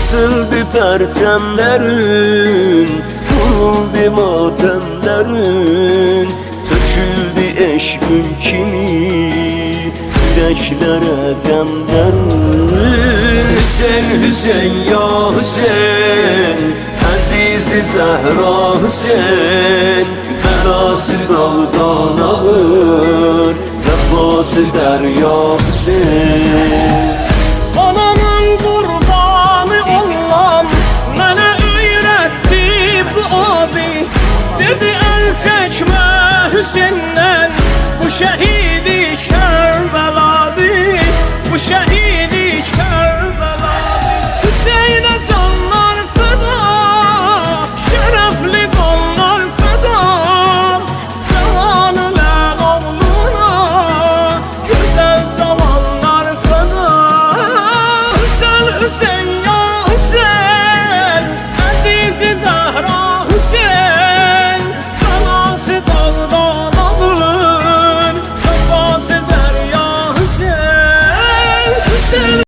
Asıldı perçemlerin, vuruldu matemlerin, töküldü eşkün kimi yüreklere gemlerin. Hüseyin, Hüseyin ya Hüseyin, Aziz-i Zehra Hüseyin, belası dağdan ağır, vefası derya Hüseyin. Anamın kurbanı olmam, mənə öyrətti bu abi. Dedi el çəkmə Hüseyndən, bu şəhidi